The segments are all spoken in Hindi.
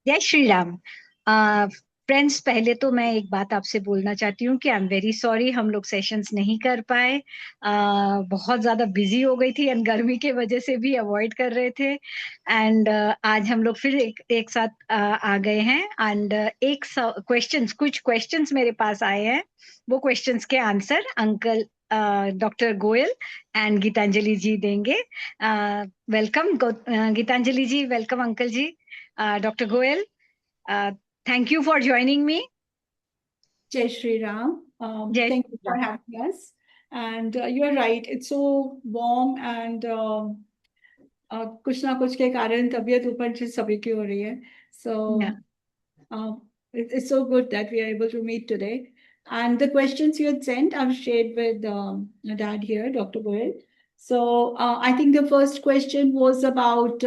जय श्री राम। फ्रेंड्स, पहले तो मैं एक बात आपसे बोलना चाहती हूँ कि आई एम वेरी सॉरी हम लोग सेशंस नहीं कर पाए। बहुत ज्यादा बिजी हो गई थी एंड गर्मी के वजह से भी अवॉइड कर रहे थे। एंड आज हम लोग फिर एक साथ आ गए हैं। एंड एक क्वेश्चंस कुछ क्वेश्चंस मेरे पास आए हैं। वो क्वेश्चंस के answer uncle doctor Goel and Geetanjali ji देंगे। Welcome Geetanjali ji, welcome uncle ji. Dr. Goel, uh, thank you for joining me. Jai Shri Ram. Jai Thank you Shri for Ram. having us. And you're right, it's so warm and कुछ ना कुछ के कारण तबीयत ऊपर से सभी की हो रही है. Yeah. So uh, it's so good that we are able to meet today. And the questions you had sent, I've shared with your dad here, Dr. Goel. So I think the first question was about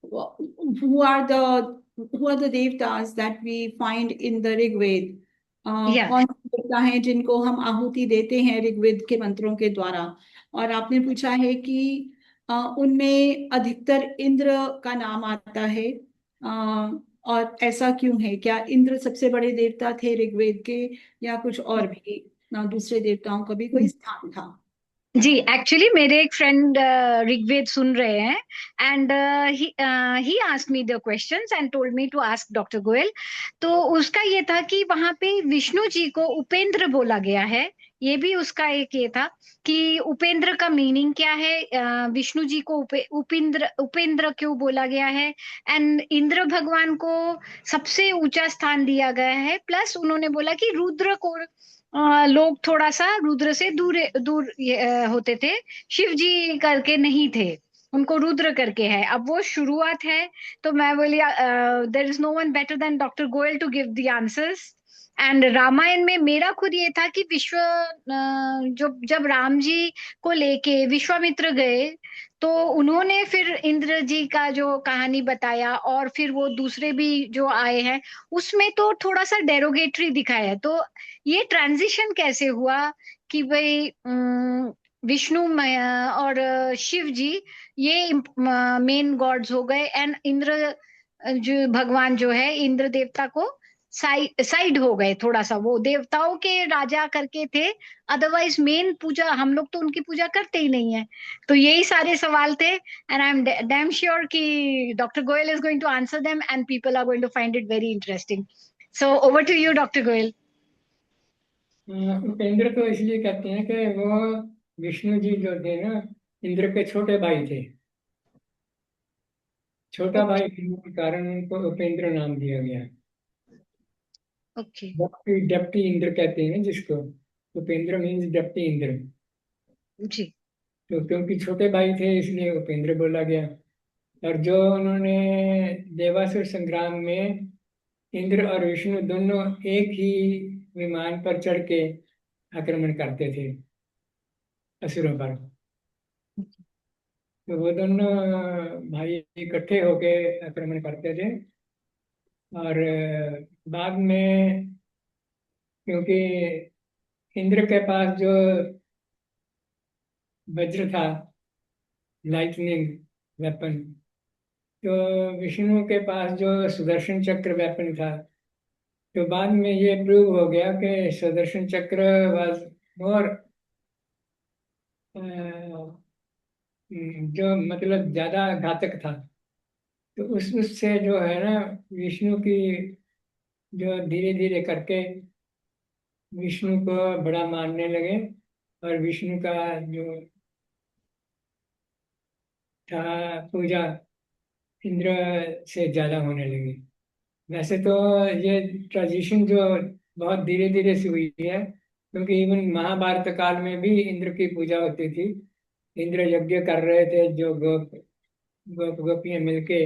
who are the devtas that we find in the Rig Veda. Yeah. कौन से देवता हैं जिनको हम आहुति देते हैं ऋग्वेद के मंत्रों के द्वारा. और आपने पूछा है कि उनमें अधिकतर इंद्र का नाम आता है. और ऐसा क्यों है, क्या इंद्र सबसे बड़े देवता थे ऋग्वेद के, या कुछ और भी दूसरे देवताओं का भी कोई स्थान था. जी, एक्चुअली मेरे एक फ्रेंड ऋग्वेद सुन रहे हैं and he asked me the questions and told me to ask doctor Goyal. तो उसका ये था कि वहां पे विष्णु जी को उपेंद्र बोला गया है। ये भी उसका एक ये था कि उपेंद्र का मीनिंग क्या है, विष्णु जी को उपेंद्र उपेंद्र क्यों बोला गया है। एंड इंद्र भगवान को सबसे ऊंचा स्थान दिया गया है। प्लस उन्होंने बोला कि रुद्र को लोग थोड़ा सा रुद्र से दूर दूर होते थे। शिव जी करके नहीं थे, उनको रुद्र करके है। अब वो शुरुआत है। तो मैं बोली there is no one better than doctor Goyal to give the answers. And Ramayan में मेरा खुद ये था कि जो जब राम जी को लेके विश्वामित्र गए तो उन्होंने फिर इंद्र जी का जो कहानी बताया और फिर वो दूसरे भी जो आए हैं उसमें तो थोड़ा सा डेरोगेटरी दिखाया है। तो ये ट्रांजिशन कैसे हुआ कि भाई विष्णु और शिव जी ये मेन गॉड्स हो गए एंड इंद्र जो भगवान जो है इंद्र देवता को साइड हो गए। थोड़ा सा वो देवताओं के राजा करके थे, अदरवाइज मेन पूजा हम लोग तो उनकी पूजा करते ही नहीं है। तो यही सारे सवाल थे and I am damn sure कि doctor Goel is going to answer them and people are going to find it very interesting. So over to you doctor Goel. Upendra तो इसलिए कहते हैं कि वो विष्णु जी जो थे ना, इंद्र के छोटे भाई थे। छोटा भाई होने के कारण उनको उपेंद्र नाम दिया गया। ओके। डेप्टी डेप्टी इंद्र कहते हैं ना जिसको, उपेंद्र मीन्स डेप्टी इंद्र। जी। तो क्योंकि छोटे भाई थे इसलिए उपेंद्र बोला गया। और जो उन्होंने देवासुर संग्राम में इंद्र और विष्णु दोनों एक ही विमान पर चढ़ के आक्रमण करते थे असुरों पर। तो वो दोनों भाई इकट्ठे होके आक्रमण करते थे। और बाद में क्योंकि इंद्र के पास जो वज्र था, लाइटनिंग वेपन, तो विष्णु के पास जो सुदर्शन चक्र वेपन था, तो बाद में ये प्रूव हो गया कि सुदर्शन चक्र वाज मोर, जो मतलब ज्यादा घातक था। तो उससे जो है ना, विष्णु की जो धीरे धीरे करके विष्णु को बड़ा मानने लगे। और विष्णु का जो था पूजा इंद्र से ज्यादा होने लगी। वैसे तो ये ट्रांजिशन जो बहुत धीरे धीरे से हुई है, क्योंकि इवन महाभारत काल में भी इंद्र की पूजा होती थी। इंद्र यज्ञ कर रहे थे जो गोपियां मिलके,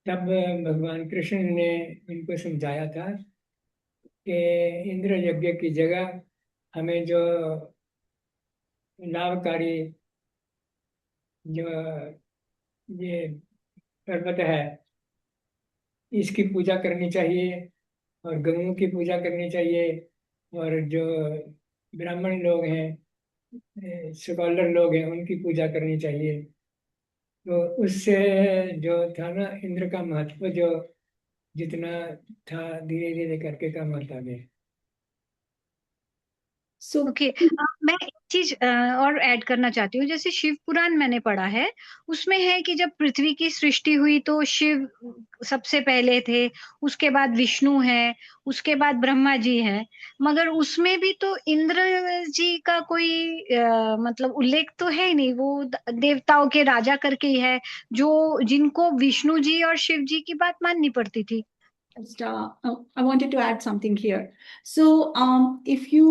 तब भगवान कृष्ण ने इनको समझाया था कि इंद्र यज्ञ की जगह हमें जो लाभकारी जो ये पर्वत है इसकी पूजा करनी चाहिए, और गऊ की पूजा करनी चाहिए। और जो ब्राह्मण लोग हैं, स्कॉलर लोग हैं, उनकी पूजा करनी चाहिए। तो उससे जो था ना, इंद्र का महत्व जो जितना था, धीरे धीरे करके कम होता गया। So okay. मैं एक चीज और ऐड करना चाहती हूँ। जैसे शिव पुराण मैंने पढ़ा है, उसमें है कि जब पृथ्वी की सृष्टि हुई तो शिव सबसे पहले थे, उसके बाद विष्णु है, उसके बाद ब्रह्मा जी है। मगर उसमें भी तो इंद्र जी का कोई मतलब उल्लेख तो है ही नहीं। वो देवताओं के राजा करके ही है, जो जिनको विष्णु जी और शिव जी की बात माननी पड़ती थी। I wanted to add something here. So, if you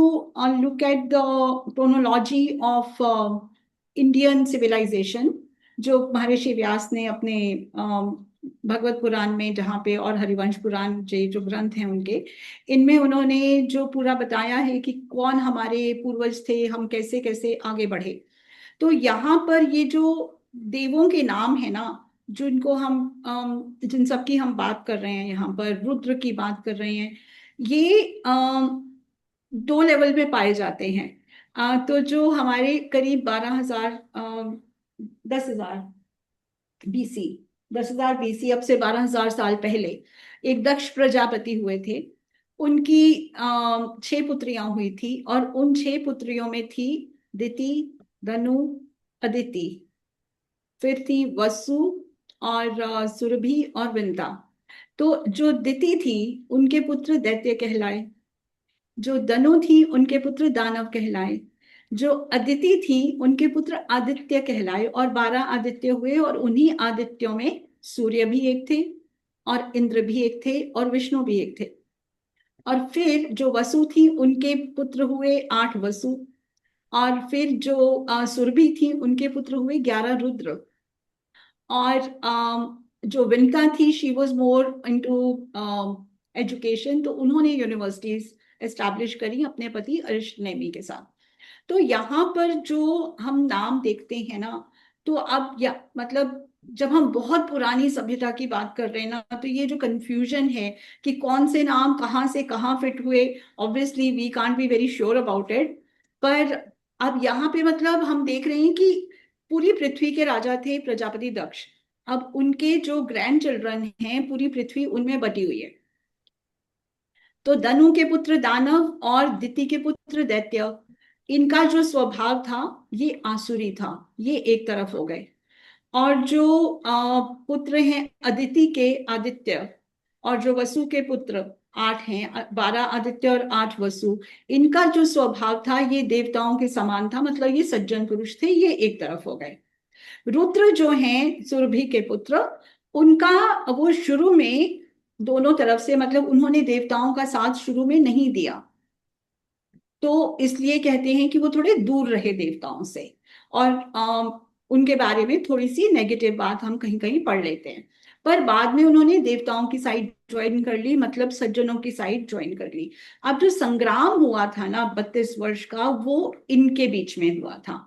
look at the chronology of Indian civilization, जो महर्षि व्यास ने अपने भगवत पुराण में, जहाँ पे, और हरिवंश पुराण जो ग्रंथ हैं उनके, इनमें उन्होंने जो पूरा बताया है कि कौन हमारे पूर्वज थे, हम कैसे कैसे आगे बढ़े। तो यहाँ पर ये जो देवों के नाम है ना, जिनको हम जिन सब की हम बात कर रहे हैं, यहाँ पर रुद्र की बात कर रहे हैं, ये दो लेवल पे पाए जाते हैं। तो जो हमारे करीब 12,000 10,000 बीसी, 10,000 बीसी, अब से 12,000 साल पहले एक दक्ष प्रजापति हुए थे। उनकी 6 पुत्रियां हुई थी, और उन 6 पुत्रियों में थी दिति, धनु, अदिति, फिर थी वसु, और सुरभि और विंता। तो जो दिति थी, उनके पुत्र दैत्य कहलाए। जो धनु थी, उनके पुत्र दानव कहलाए। जो अदिति थी, उनके पुत्र आदित्य कहलाए, और 12 आदित्य हुए, और उन्हीं आदित्यों में सूर्य भी एक थे, और इंद्र भी एक थे, और विष्णु भी एक थे। और फिर जो वसु थी, उनके पुत्र हुए 8 वसु। और फिर जो सुरभि थी, उनके पुत्र हुए 11 रुद्र। और जो विनता थी, she was more into education, तो उन्होंने यूनिवर्सिटीज एस्टैब्लिश करी अपने पति अरिष्टनेमी के साथ। तो यहाँ पर जो हम नाम देखते हैं ना, तो अब या मतलब जब हम बहुत पुरानी सभ्यता की बात कर रहे हैं ना, तो ये जो कंफ्यूजन है कि कौन से नाम कहाँ से कहाँ फिट हुए, obviously we can't be very sure about it. पर अब यहाँ पे मतलब हम देख रहे हैं कि पूरी पृथ्वी के राजा थे प्रजापति दक्ष। अब उनके जो ग्रैंड चिल्ड्रन हैं, पूरी पृथ्वी उनमें बटी हुई है। तो धनु के पुत्र दानव और दिति के पुत्र दैत्य, इनका जो स्वभाव था ये आसुरी था, ये एक तरफ हो गए। और जो पुत्र हैं अदिति के, आदित्य, और जो वसु के पुत्र 8 हैं, 12 आदित्य और 8 वसु, इनका जो स्वभाव था ये देवताओं के समान था, मतलब ये सज्जन पुरुष थे, ये एक तरफ हो गए। रुद्र जो हैं सुरभि के पुत्र, उनका वो शुरू में दोनों तरफ से, मतलब उन्होंने देवताओं का साथ शुरू में नहीं दिया, तो इसलिए कहते हैं कि वो थोड़े दूर रहे देवताओं से। और उनके बारे में थोड़ी सी नेगेटिव बात हम कहीं कहीं पढ़ लेते हैं। पर बाद में उन्होंने देवताओं की साइड ज्वाइन कर ली, मतलब सज्जनों की साइड ज्वाइन कर ली। अब जो संग्राम हुआ था ना 32 वर्ष का, वो इनके बीच में हुआ था।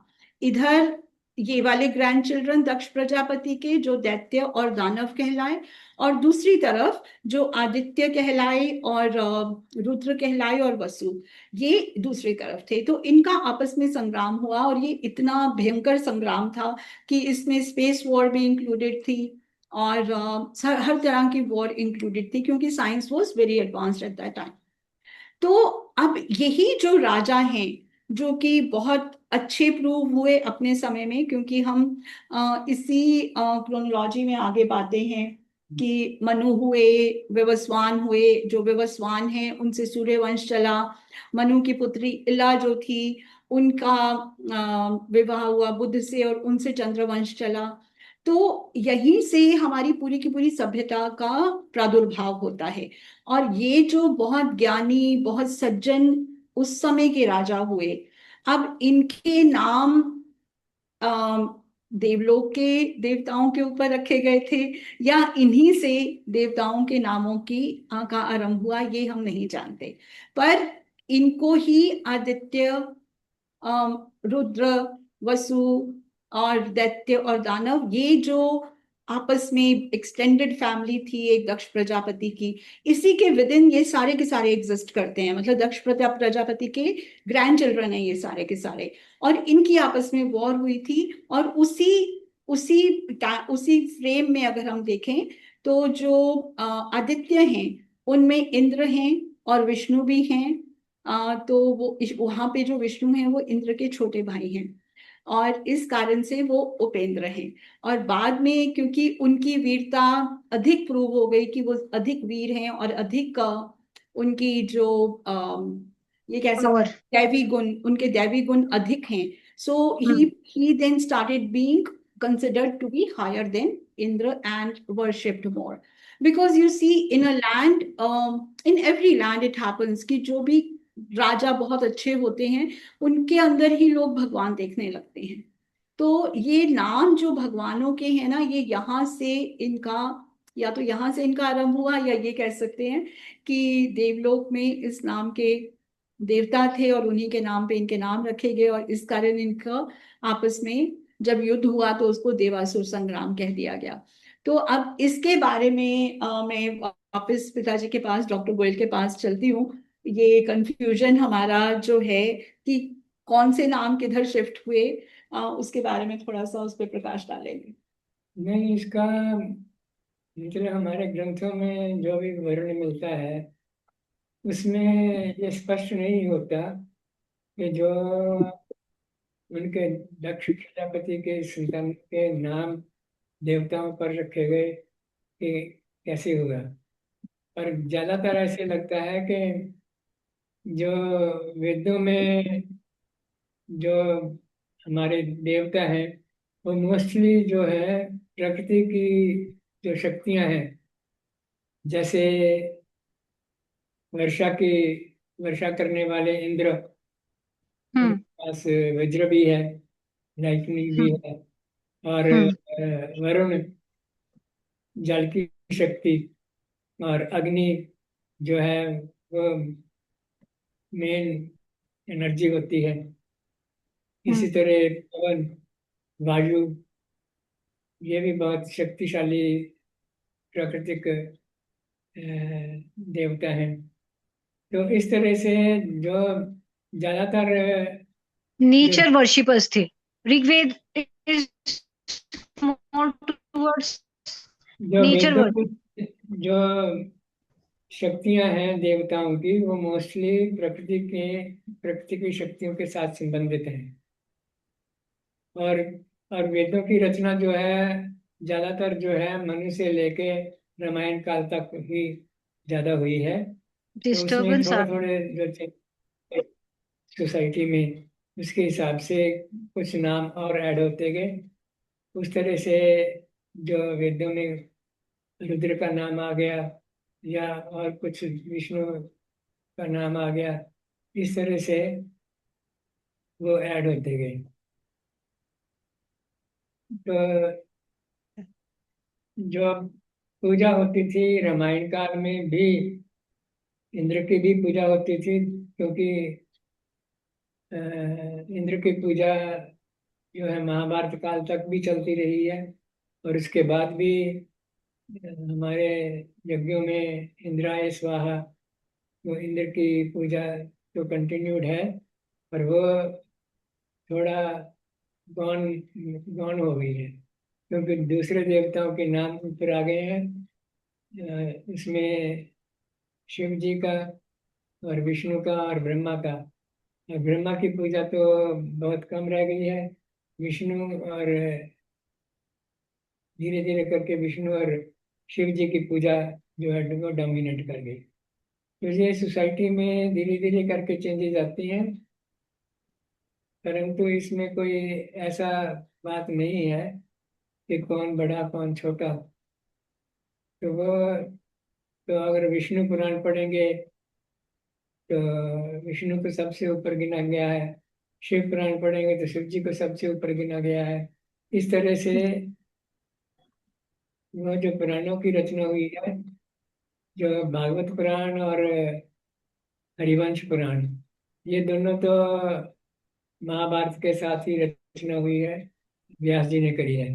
इधर ये वाले ग्रैंड चिल्ड्रन दक्ष प्रजापति के, जो दैत्य और दानव कहलाए, और दूसरी तरफ जो आदित्य कहलाए और रुद्र कहलाए और वसु, ये दूसरी तरफ थे। तो इनका आपस में संग्राम हुआ, और ये इतना भयंकर संग्राम था कि इसमें स्पेस वॉर भी इंक्लूडेड थी, और हर तरह की वॉर इंक्लूडेड थी, क्योंकि science was very advanced at that time. तो अब यही जो राजा हैं, जो कि बहुत अच्छे प्रूव हुए अपने समय में, क्योंकि हम इसी क्रोनोलॉजी में आगे पाते हैं कि मनु हुए, विवस्वान हुए। जो विवस्वान हैं उनसे सूर्यवंश चला। मनु की पुत्री इला जो थी, उनका विवाह हुआ बुध से, और उनसे चंद्रवंश चला। तो यहीं से हमारी पूरी की पूरी सभ्यता का प्रादुर्भाव होता है। और ये जो बहुत ज्ञानी, बहुत सज्जन उस समय के राजा हुए, अब इनके नाम देवलोक के देवताओं के ऊपर रखे गए थे, या इन्हीं से देवताओं के नामों की का आरंभ हुआ, ये हम नहीं जानते। पर इनको ही आदित्य, रुद्र, वसु और दैत्य और दानव, ये जो आपस में एक्सटेंडेड फैमिली थी एक दक्ष प्रजापति की, इसी के विद इन ये सारे के सारे एग्जिस्ट करते हैं। मतलब दक्ष प्रजापति के ग्रैंड चिल्ड्रन है ये सारे के सारे, और इनकी आपस में वॉर हुई थी। और उसी फ्रेम में अगर हम देखें तो जो आदित्य हैं उनमें इंद्र हैं और विष्णु भी हैं। तो वो वहां पे जो विष्णु हैं वो इंद्र के छोटे भाई हैं और इस कारण से वो उपेंद्र हैं। और बाद में क्योंकि उनकी वीरता अधिक प्रूव हो गई कि वो अधिक वीर हैं और अधिक उनकी जो ये कह सकते पावर। दैवी गुण, उनके दैवी गुण अधिक हैं। So he then started being considered to be higher than Indra and worshipped more. Because you see in a land, in every land it happens कि जो भी राजा बहुत अच्छे होते हैं उनके अंदर ही लोग भगवान देखने लगते हैं। तो ये नाम जो भगवानों के हैं ना, ये यहाँ से इनका, या तो यहाँ से इनका आरंभ हुआ, या ये कह सकते हैं कि देवलोक में इस नाम के देवता थे और उन्हीं के नाम पे इनके नाम रखे गए और इस कारण इनका आपस में जब युद्ध हुआ तो उसको देवासुर संग्राम कह दिया गया। तो अब इसके बारे में मैं वापस पिताजी के पास, डॉक्टर गोयल के पास चलती हूँ। ये कंफ्यूजन हमारा जो है कि कौन से नाम किधर शिफ्ट हुए, उसके बारे में थोड़ा सा उस पर प्रकाश डालेंगे। नहीं, इसका मतलब हमारे ग्रंथों में जो भी वर्णन मिलता है उसमें ये स्पष्ट नहीं होता कि जो उनके दक्ष प्रजापति के संतान के नाम देवताओं पर रखे गए कि कैसे हुआ। पर ज्यादातर ऐसे लगता है कि जो वेदों में जो हमारे देवता हैं वो मोस्टली जो है प्रकृति की जो शक्तियां हैं, जैसे वर्षा की वर्षा करने वाले इंद्र, उनके हम्म। पास वज्र भी है, लाइटनिंग भी हम्म। है। और हम्म। वरुण जल की शक्ति, और अग्नि जो है वो मेन एनर्जी होती है। इसी हम्म। तरह पवन, वायु, ये भी बहुत शक्तिशाली प्राकृतिक देवता हैं। तो इस तरह से जो ज्यादातर जो नेचर वर्शिपर्स थे। ऋग्वेद इज मोर टुवर्ड्स जो नेचर वेदों वर्क। की जो शक्तियां हैं देवताओं की, वो मोस्टली प्रकृति की शक्तियों के साथ संबंधित हैं। और और वेदों की रचना जो है ज्यादातर जो है मनु से लेके रामायण काल तक ही ज्यादा हुई है। तो उसमें डिस्टर्बेंस आ थोड़े रही थोड़े जो सोसाइटी में उसके हिसाब से कुछ नाम और ऐड होते गए। उस तरह से जो वेदों में रुद्र का नाम आ गया, या और कुछ विष्णु का नाम आ गया, इस तरह से वो ऐड होते गए। तो जो पूजा होती थी रामायण काल में भी, इंद्र की भी पूजा होती थी, क्योंकि इंद्र की पूजा जो है महाभारत काल तक भी चलती रही है। और उसके बाद भी हमारे यज्ञों में इंद्राय स्वाहा, वो इंद्र की पूजा तो कंटिन्यूड है, पर वो थोड़ा गौन गौन हो गई है, क्योंकि दूसरे देवताओं के नाम ऊपर आ गए हैं। इसमें शिव जी का और विष्णु का और ब्रह्मा का। ब्रह्मा की पूजा तो बहुत कम रह गई है। विष्णु और धीरे धीरे करके विष्णु और शिव जी की पूजा जो है वो डोमिनेट कर गई। तो ये सोसाइटी में धीरे धीरे करके चेंजेस आती हैं, परंतु इसमें कोई ऐसा बात नहीं है कि कौन बड़ा कौन छोटा। तो वो तो अगर विष्णु पुराण पढ़ेंगे तो विष्णु को सबसे ऊपर गिना गया है, शिव पुराण पढ़ेंगे तो शिव जी को सबसे ऊपर गिना गया है। इस तरह से वो जो पुराणों की रचना हुई है, जो भागवत पुराण और हरिवंश पुराण, ये दोनों तो महाभारत के साथ ही रचना हुई है, व्यास जी ने करी है।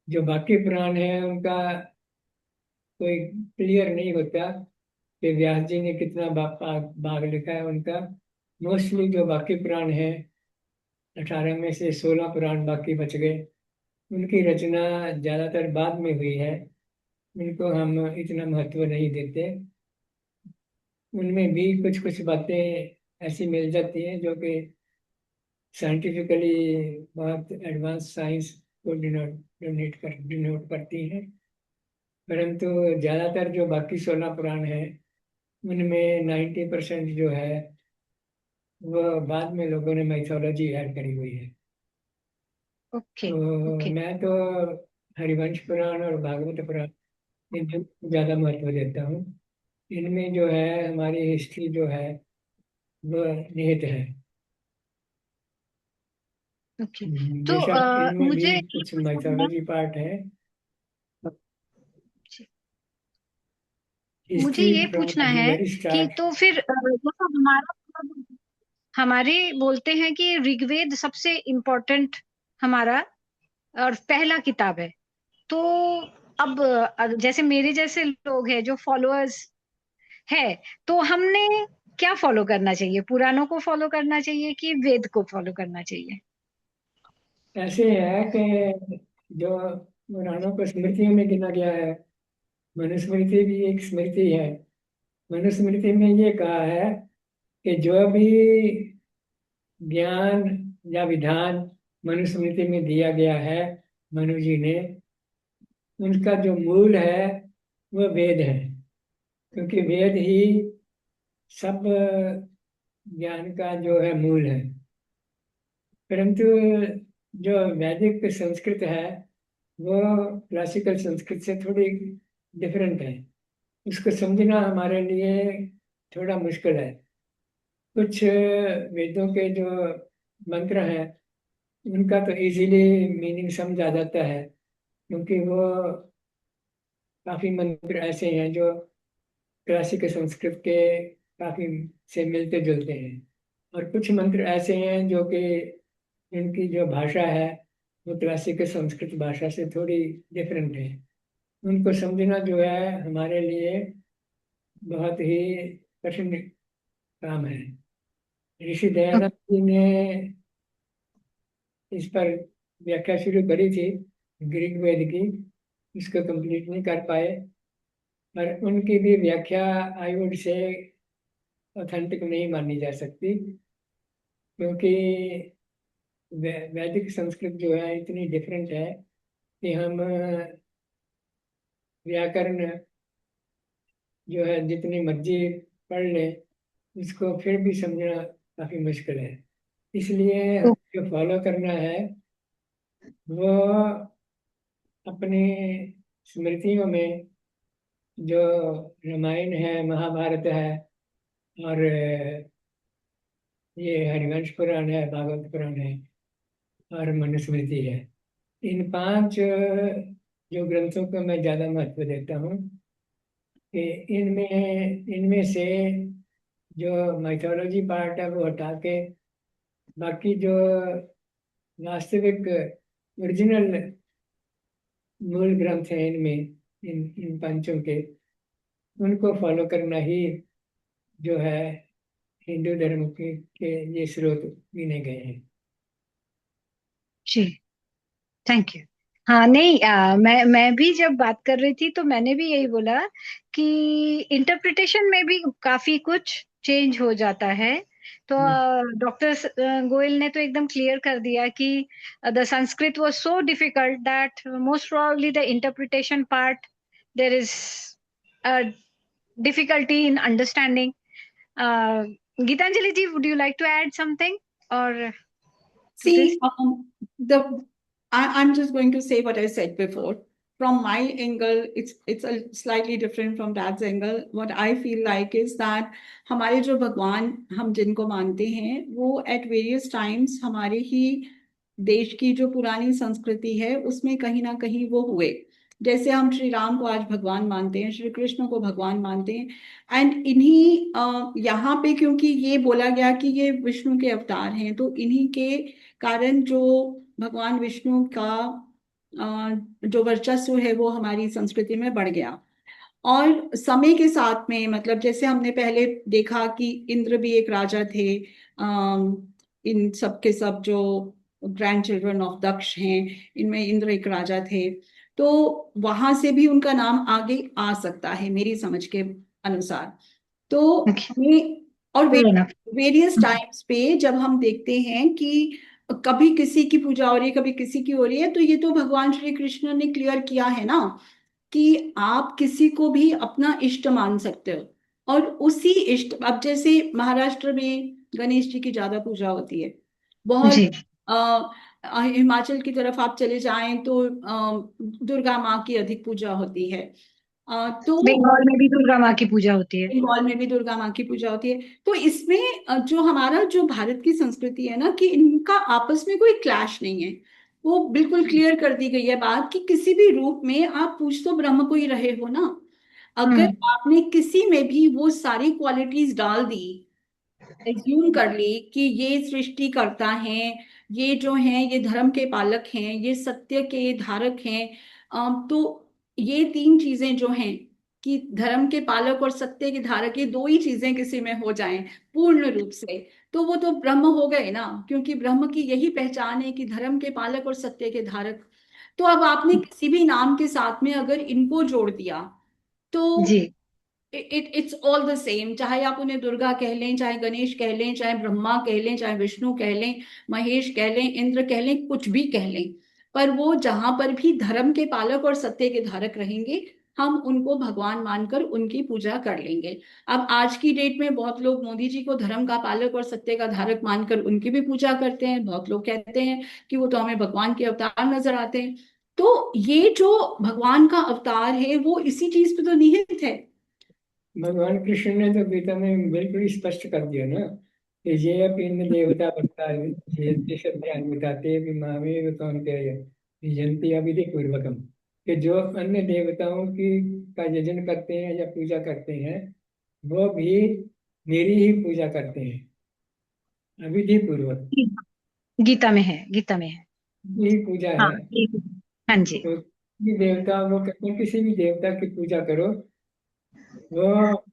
जो बाकी पुराण है उनका कोई क्लियर नहीं होता कि व्यास जी ने कितना भाग लिखा है उनका। मोस्टली जो बाकी पुराण है, 18 में से 16 पुराण बाकी बच गए, उनकी रचना ज़्यादातर बाद में हुई है, उनको हम इतना महत्व नहीं देते। उनमें भी कुछ कुछ बातें ऐसी मिल जाती हैं जो कि साइंटिफिकली बहुत एडवांस साइंस को डिनोट करती हैं। परंतु ज़्यादातर जो बाकी 16 पुराण हैं उनमें 90% जो है वो बाद में लोगों ने माइथोलॉजी ऐड करी हुई है। ओके तो ओके मैं तो हरिवंश पुराण और भागवत पुराण इनको ज़्यादा महत्व देता हूँ। इनमें जो है हमारी हिस्ट्री जो है वो निहित है। ओके। तो बेशक इनमें भी मुझे ये कुछ पूछना है माइथोलॉजी पार्ट है। मुझे हिस्ट्री ये फ्रॉम पूछना द है वेरी कि स्टार्ट। तो फिर जैसा हमारे बोलते हैं कि ऋग्वेद सबसे इम्पोर्टेंट हमारा और पहला किताब है। तो अब जैसे मेरे जैसे लोग हैं जो फॉलोअर्स है, तो हमने क्या फॉलो करना चाहिए? पुराणों को फॉलो करना चाहिए कि वेद को फॉलो करना चाहिए? ऐसे है कि जो पुराणों को स्मृतियों में गिना गया है, मनुस्मृति भी एक स्मृति है। मनुस्मृति में ये कहा है कि जो भी ज्ञान या विधान मनुस्मृति में दिया गया है मनु जी ने, उनका जो मूल है वह वेद है, क्योंकि वेद ही सब ज्ञान का जो है मूल है। परंतु जो वैदिक संस्कृत है वो क्लासिकल संस्कृत से थोड़ी डिफरेंट है। उसको समझना हमारे लिए थोड़ा मुश्किल है। कुछ वेदों के जो मंत्र हैं उनका तो इजीली मीनिंग समझ आ जाता है, क्योंकि वो काफ़ी मंत्र ऐसे हैं जो क्लासिकल संस्कृत के काफ़ी से मिलते जुलते हैं। और कुछ मंत्र ऐसे हैं जो कि इनकी जो भाषा है वो क्लासिकल संस्कृत भाषा से थोड़ी डिफरेंट है। उनको समझना जो है हमारे लिए बहुत ही कठिन काम है। ऋषि दयानंद जी ने इस पर व्याख्या शुरू करी थी ग्रीक वेद की, इसको कंप्लीट नहीं कर पाए। पर उनकी भी व्याख्या आई वुड से ऑथेंटिक नहीं मानी जा सकती, क्योंकि वैदिक संस्कृत जो है इतनी डिफरेंट है कि हम व्याकरण जो है जितनी मर्जी पढ़ लें उसको फिर भी समझना काफ़ी मुश्किल है। इसलिए ओ, जो फॉलो करना है वो अपनी स्मृतियों में जो रामायण है, महाभारत है, और ये हरिवंश पुराण है, भागवत पुराण है, और मनुस्मृति है। इन 5 जो ग्रंथों को मैं ज़्यादा महत्व देता हूँ कि इनमें इनमें से जो माइथोलॉजी पार्ट है वो हटा के बाकी जो वास्तविक ओरिजिनल मूल ग्रंथ हैं इनमें, इन इन पंचों के, उनको फॉलो करना ही जो है हिंदू धर्म के ये स्रोत गिने गए हैं। जी, थैंक यू। हाँ नहीं, मैं भी जब बात कर रही थी तो मैंने भी यही बोला कि इंटरप्रिटेशन में भी काफी कुछ चेंज हो जाता है। तो डॉक्टर गोयल ने तो एकदम क्लियर कर दिया कि the Sanskrit was so difficult that most probably the interpretation part there is a difficulty in understanding. Geetanjali ji, would you like to add something और to See, this? I'm just going to say what I said before. From my angle, it's a slightly different from Dad's angle. What I feel like is that हमारे जो भगवान हम जिनको मानते हैं वो at various times हमारे ही देश की जो पुरानी संस्कृति है उसमें कहीं ना कहीं वो हुए। जैसे हम श्री राम को आज भगवान मानते हैं, श्री कृष्ण को भगवान मानते हैं, एंड इन्हीं यहाँ पे क्योंकि ये बोला गया कि ये विष्णु के अवतार हैं, तो इन्हीं के कारण जो भगवान विष्णु का जो वर्चस्व है वो हमारी संस्कृति में बढ़ गया। और समय के साथ में मतलब जैसे हमने पहले देखा कि इंद्र भी एक राजा थे, इन सब के सब जो ग्रैंड चिल्ड्रन ऑफ दक्ष हैं, इनमें इंद्र एक राजा थे, तो वहां से भी उनका नाम आगे आ सकता है मेरी समझ के अनुसार। तो Okay. हमें और Fair enough. वेरियस टाइम्स पे जब हम देखते हैं कि कभी किसी की पूजा हो रही है, कभी किसी की हो रही है, तो ये तो भगवान श्री कृष्ण ने क्लियर किया है ना कि आप किसी को भी अपना इष्ट मान सकते हो। और उसी इष्ट, अब जैसे महाराष्ट्र में गणेश जी की ज्यादा पूजा होती है बहुत। जी, हिमाचल की तरफ आप चले जाएं तो दुर्गा माँ की अधिक पूजा होती है। तो बंगाल में भी दुर्गा माँ की पूजा होती है। बंगाल में भी दुर्गा माँ की पूजा होती है। तो इसमें जो हमारा जो भारत की संस्कृति है ना, कि इनका आपस में कोई क्लैश नहीं है। वो बिल्कुल क्लियर कर दी गई है बात कि किसी भी रूप में आप पूज तो ब्रह्म को ही रहे हो ना। अगर हम्म। आपने किसी में भी वो सारी क्वालिटीज डाल दी, एज्यूम कर ली कि ये सृष्टि करता है, ये जो है ये धर्म के पालक हैं, ये सत्य के धारक हैं, तो ये तीन चीजें जो हैं कि धर्म के पालक और सत्य के धारक, ये दो ही चीजें किसी में हो जाएं पूर्ण रूप से, तो वो तो ब्रह्म हो गए ना। क्योंकि ब्रह्म की यही पहचान है कि धर्म के पालक और सत्य के धारक। तो अब आपने किसी भी नाम के साथ में अगर इनको जोड़ दिया तो जी, इट्स ऑल द सेम। चाहे आप उन्हें दुर्गा कह लें, चाहे गणेश कह लें, चाहे ब्रह्मा कह लें, चाहे विष्णु कह लें, महेश कह लें, इंद्र कह लें, कुछ भी कह लें, पर वो जहां पर भी धर्म के पालक और सत्य के धारक रहेंगे, हम उनको भगवान मानकर उनकी पूजा कर लेंगे। अब आज की डेट में बहुत लोग मोदी जी को धर्म का पालक और सत्य का धारक मानकर उनकी भी पूजा करते हैं। बहुत लोग कहते हैं कि वो तो हमें भगवान के अवतार नजर आते हैं। तो ये जो भगवान का अवतार है वो इसी चीज पे तो निहित है। भगवान कृष्ण ने तो गीता में बिल्कुल स्पष्ट कर दिया ना कि ये अपि न देवता भक्ता ये श्रद्धान बताते भी मामेव कौन्तेय यजन्ति अविधि पूर्वकम, कि जो अन्य देवताओं की का यजन करते हैं या पूजा करते हैं वो भी मेरी ही पूजा करते हैं अविधि पूर्वक। गीता में है, गीता में है। यही पूजा हाँ, है। हाँ जी। तो किसी भी देवता वो कहते हैं किसी भी देवता की पूजा करो, वो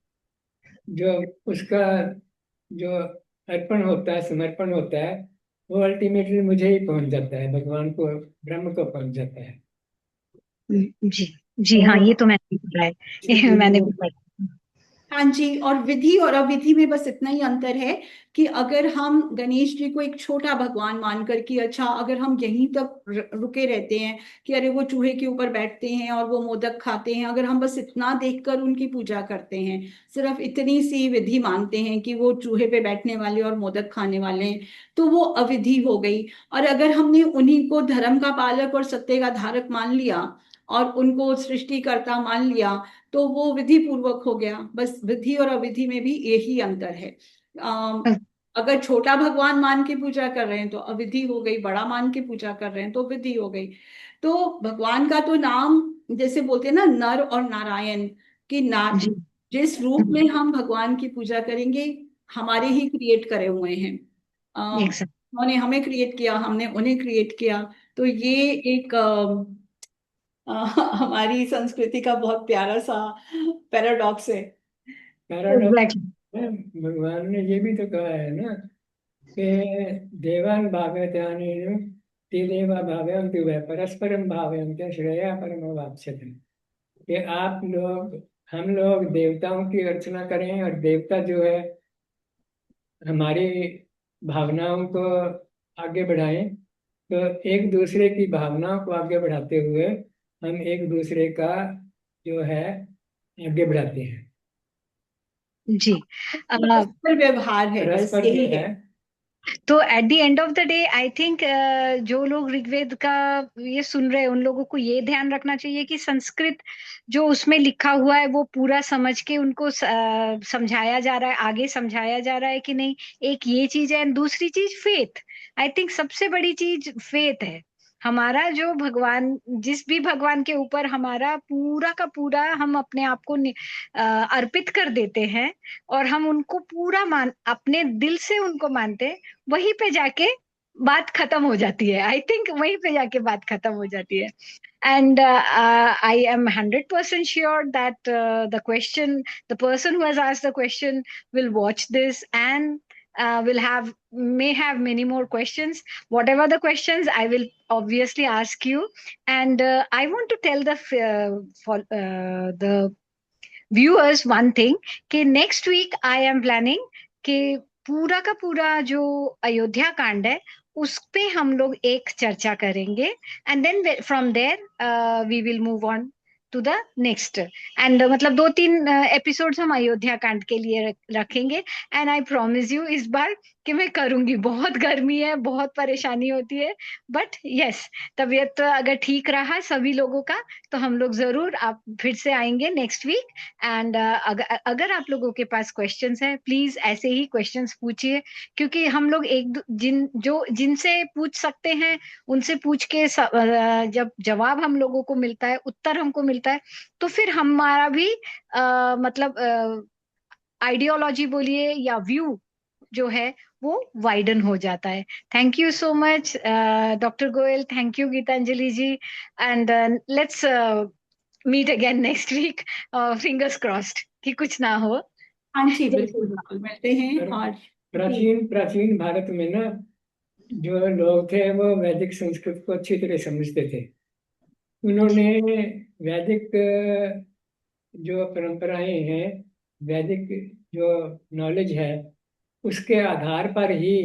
जो उसका जो अर्पण होता है, समर्पण होता है, वो अल्टीमेटली मुझे ही पहुंच जाता है, भगवान को, ब्रह्म को पहुंच जाता है। जी, जी, हाँ, तो ये तो मैंने भी पढ़ा है। ये मैंने भी पढ़ा। हाँ जी। और विधि और अविधि में बस इतना ही अंतर है कि अगर हम गणेश जी को एक छोटा भगवान मानकर कि अच्छा अगर हम यहीं तक रुके रहते हैं कि अरे वो चूहे के ऊपर बैठते हैं और वो मोदक खाते हैं, अगर हम बस इतना देखकर उनकी पूजा करते हैं, सिर्फ इतनी सी विधि मानते हैं कि वो चूहे पे बैठने वाले और मोदक खाने वाले हैं, तो वो अविधि हो गई। और अगर हमने उन्हीं को धर्म का पालक और सत्य का धारक मान लिया और उनको सृष्टिकर्ता मान लिया, तो वो विधि पूर्वक हो गया। बस विधि और अविधि में भी यही अंतर है। अगर छोटा भगवान मान के पूजा कर रहे हैं तो अविधि हो गई, बड़ा मान के पूजा कर रहे हैं तो विधि हो गई। तो भगवान का तो नाम जैसे बोलते हैं ना, नर और नारायण, कि ना जी, जिस रूप में हम भगवान की पूजा करेंगे, हमारे ही क्रिएट करे हुए हैं। एकदम। उन्होंने हमें क्रिएट किया, हमने उन्हें क्रिएट किया। तो ये एक हमारी संस्कृति का बहुत प्यारा सा पैराडॉक्स है। Paradox exactly. है। भगवान ने ये भी तो कहा है ना कि देवान भागवतानि ते देवा भावयन्ति वै परस्परम भावयन्ति श्रेया परम वाप्स्यते, कि आप लोग, हम लोग देवताओं की अर्चना करें और देवता जो है हमारी भावनाओं को आगे बढ़ाएं। तो एक दूसरे की भावनाओं को आगे बढ़ाते हुए हम एक दूसरे का जो है आगे बढ़ाते हैं। जी। परस्पर व्यवहार है, बस परस्पर यही जो है। है। तो at the end of the day I think जो लोग ऋग्वेद का ये सुन रहे हैं उन लोगों को ये ध्यान रखना चाहिए कि संस्कृत जो उसमें लिखा हुआ है वो पूरा समझ के उनको समझाया जा रहा है, आगे समझाया जा रहा है कि नहीं। एक ये चीज है, and दूसरी चीज फेथ। आई थिंक सबसे बड़ी चीज फेथ है। हमारा जो भगवान, जिस भी भगवान के ऊपर हमारा पूरा का पूरा हम अपने आप को अर्पित कर देते हैं और हम उनको पूरा मान अपने दिल से उनको मानते हैं, वहीं पे जाके बात खत्म हो जाती है। आई थिंक वहीं पे जाके बात खत्म हो जाती है। And I am 100% sure that the person who has asked the question will watch this and may have many more questions. Whatever the questions, I will obviously ask you. And I want to tell the viewers one thing, कि next week I am planning कि पूरा का पूरा जो अयोध्या कांड है उस पे हम लोग एक चर्चा करेंगे, and then from there we will move on to the next. And मतलब 2-3 एपिसोड्स हम अयोध्या कांड के लिए रखेंगे। एंड आई प्रॉमिस यू इस बार कि मैं करूंगी। बहुत गर्मी है, बहुत परेशानी होती है, बट यस, तबीयत अगर ठीक रहा सभी लोगों का तो हम लोग जरूर आप फिर से आएंगे नेक्स्ट वीक। एंड अगर आप लोगों के पास क्वेश्चंस हैं, प्लीज ऐसे ही क्वेश्चंस पूछिए, क्योंकि हम लोग जिनसे पूछ सकते हैं उनसे पूछ के जब जवाब हम लोगों को मिलता है, उत्तर हमको मिलता है, तो फिर हमारा भी मतलब आइडियोलॉजी बोलिए या व्यू जो है वो वाइडन हो जाता है। Thank you so much doctor Goyal, thank you Gitanjali ji, and let's meet again next week. Fingers crossed कि कुछ ना हो। हाँ जी, बिल्कुल बिल्कुल मिलते हैं। और प्राचीन प्राचीन भारत में ना जो लोग थे वो वैदिक संस्कृत को अच्छी तरह समझते थे। उन्होंने वैदिक जो परंपराएं हैं, वैदिक जो नॉलेज है, उसके आधार पर ही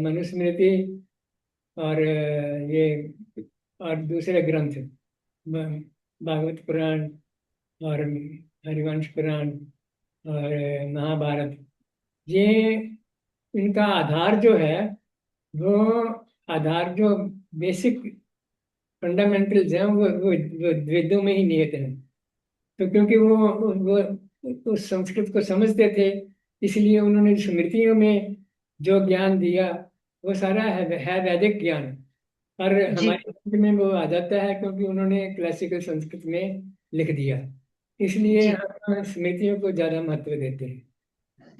मनुस्मृति और ये और दूसरे ग्रंथ, भागवत पुराण और हरिवंश पुराण और महाभारत, ये इनका आधार जो है वो आधार जो बेसिक फंडामेंटल्स हैं वो वेदों में ही निहित हैं। तो क्योंकि वो उस संस्कृत को समझते थे, इसलिए उन्होंने स्मृतियों में जो ज्ञान दिया वो सारा है वैदिक ज्ञान। और जी हमारे ग्रंथ में वो आ जाता है क्योंकि उन्होंने क्लासिकल संस्कृत में लिख दिया, इसलिए जी हम स्मृतियों को ज्यादा महत्व देते हैं।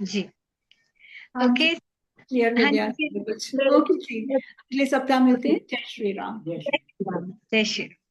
जी। हाँ जी, ओके। क्लियर हो हाँ गया जी। कुछ। ओके जी, अगले सप्ताह मिलते हैं। जय श्री राम। जय श्री जय श्री राम।